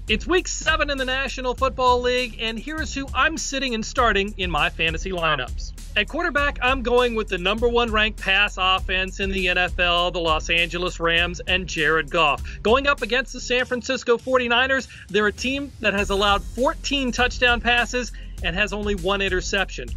It's week 7 in the National Football League, and here's who I'm sitting and starting in my fantasy lineups. At quarterback, I'm going with the #1 ranked pass offense in the NFL, the Los Angeles Rams, and Jared Goff. Going up against the San Francisco 49ers, they're a team that has allowed 14 touchdown passes and has only 1 interception.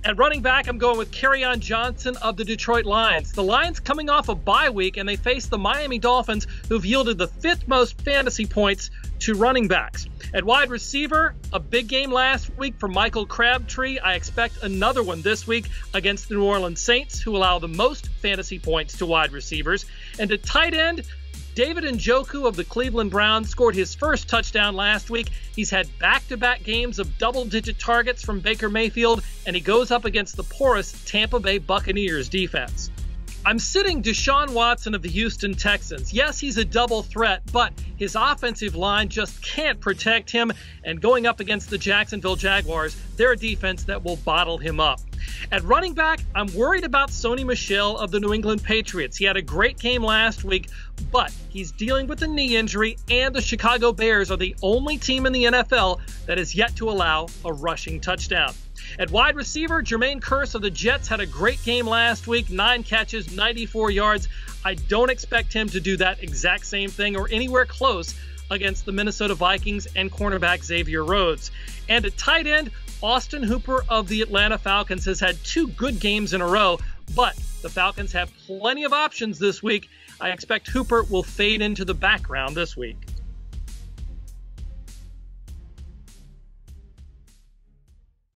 At running back, I'm going with Carrion Johnson of the Detroit Lions. The Lions coming off a bye week, and they face the Miami Dolphins, who've yielded the 5th most fantasy points to running backs. At wide receiver, a big game last week for Michael Crabtree. I expect another one this week against the New Orleans Saints, who allow the most fantasy points to wide receivers. And at tight end, David Njoku of the Cleveland Browns scored his first touchdown last week. He's had back-to-back games of double-digit targets from Baker Mayfield, and he goes up against the porous Tampa Bay Buccaneers defense. I'm sitting Deshaun Watson of the Houston Texans. Yes, he's a double threat, but his offensive line just can't protect him, and going up against the Jacksonville Jaguars, they're a defense that will bottle him up. At running back, I'm worried about Sony Michelle of the New England Patriots. He had a great game last week, but he's dealing with a knee injury, and the Chicago Bears are the only team in the NFL that has yet to allow a rushing touchdown. At wide receiver, Jermaine Kearse of the Jets had a great game last week, 9 catches, 94 yards. I don't expect him to do that exact same thing or anywhere close against the Minnesota Vikings and cornerback Xavier Rhodes. And at tight end, Austin Hooper of the Atlanta Falcons has had 2 good games in a row, but the Falcons have plenty of options this week. I expect Hooper will fade into the background this week.